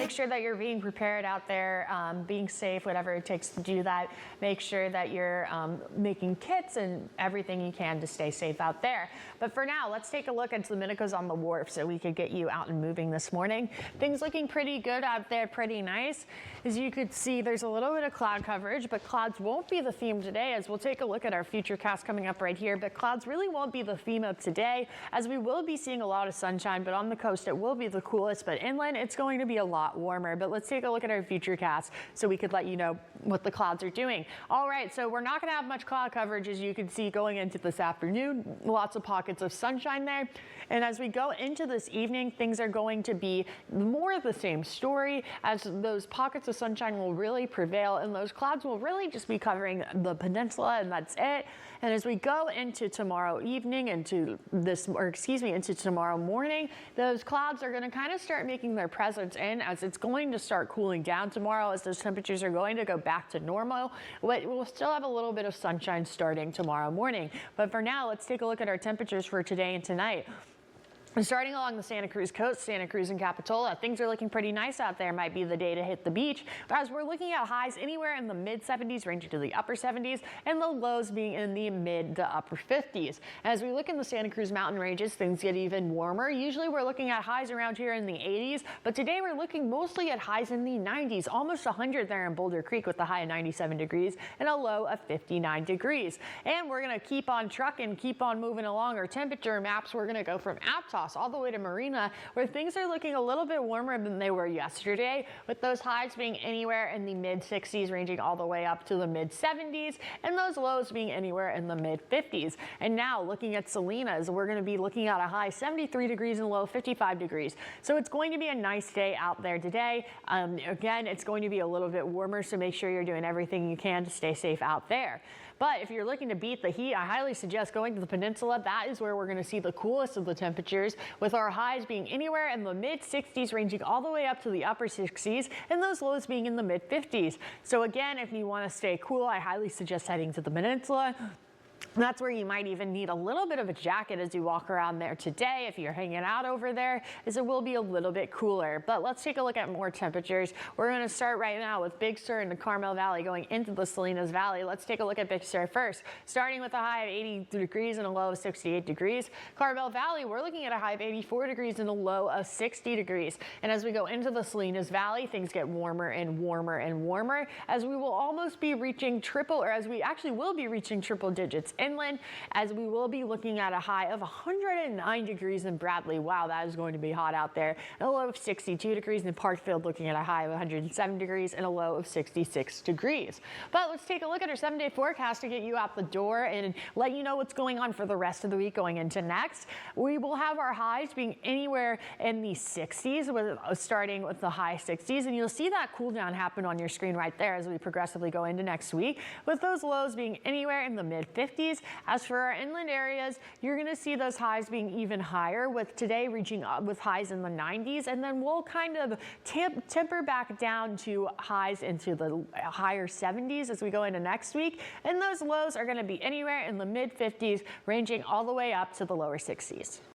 make sure that you're being prepared out there, being safe, whatever it takes to do that. Make sure that you're making kits and everything you can to stay safe out there. But for now, let's take a look at Domenico's on the Wharf so we could get you out and moving this morning. Things looking pretty good out there, pretty nice. As you could see, there's a little bit of cloud coverage, but clouds won't be the theme today, as we'll take a look at our futurecast coming up right here. But clouds really won't be the theme of today, as we will be seeing a lot of sunshine, but on the coast it will be the coolest, but inland it's going to be a lot warmer. But let's take a look at our futurecast so we could let you know what the clouds are doing. All right, so we're not going to have much cloud coverage, as you can see going into this afternoon. Lots of pockets of sunshine there. And as we go into this evening, things are going to be more of the same story, as those pockets of sunshine will really prevail and those clouds will really just be covering the peninsula, and that's it. And as we go into tomorrow evening, into tomorrow morning, those clouds are going to kind of start making their presence in, as it's going to start cooling down tomorrow, as those temperatures are going to go back to normal. We'll still have a little bit of sunshine starting tomorrow morning. But for now, let's take a look at our temperatures for today and tonight. Starting along the Santa Cruz coast, Santa Cruz and Capitola, things are looking pretty nice out there. Might be the day to hit the beach, as we're looking at highs anywhere in the mid 70s, ranging to the upper 70s, and the lows being in the mid to upper 50s. As we look in the Santa Cruz mountain ranges, things get even warmer. Usually we're looking at highs around here in the 80s, but today we're looking mostly at highs in the 90s, almost 100 there in Boulder Creek with a high of 97 degrees and a low of 59 degrees. And we're going to keep on trucking, keep on moving along our temperature maps. We're going to go from Aptos all the way to Marina, where things are looking a little bit warmer than they were yesterday, with those highs being anywhere in the mid 60s, ranging all the way up to the mid 70s, and those lows being anywhere in the mid 50s. And now looking at Salinas, we're going to be looking at a high 73 degrees and a low 55 degrees. So it's going to be a nice day out there today. Again, it's going to be a little bit warmer, so make sure you're doing everything you can to stay safe out there. But if you're looking to beat the heat, I highly suggest going to the peninsula. That is where we're going to see the coolest of the temperatures, with our highs being anywhere in the mid 60s, ranging all the way up to the upper 60s, and those lows being in the mid 50s. So again, if you want to stay cool, I highly suggest heading to the peninsula. That's where you might even need a little bit of a jacket as you walk around there today if you're hanging out over there, as it will be a little bit cooler. But let's take a look at more temperatures. We're going to start right now with Big Sur in the Carmel Valley going into the Salinas Valley. Let's take a look at Big Sur first, starting with a high of 80 degrees and a low of 68 degrees. Carmel Valley, we're looking at a high of 84 degrees and a low of 60 degrees. And as we go into the Salinas Valley, things get warmer and warmer and warmer, as we will almost be reaching triple digits inland, as we will be looking at a high of 109 degrees in Bradley. Wow, that is going to be hot out there. And a low of 62 degrees in Parkfield, looking at a high of 107 degrees and a low of 66 degrees. But let's take a look at our 7-day forecast to get you out the door and let you know what's going on for the rest of the week going into next. We will have our highs being anywhere in the 60s, starting with the high 60s, and you'll see that cool down happen on your screen right there as we progressively go into next week, with those lows being anywhere in the mid 50s. As for our inland areas, you're going to see those highs being even higher, with today reaching up with highs in the 90s, and then we'll kind of temper back down to highs into the higher 70s as we go into next week, and those lows are going to be anywhere in the mid 50s, ranging all the way up to the lower 60s.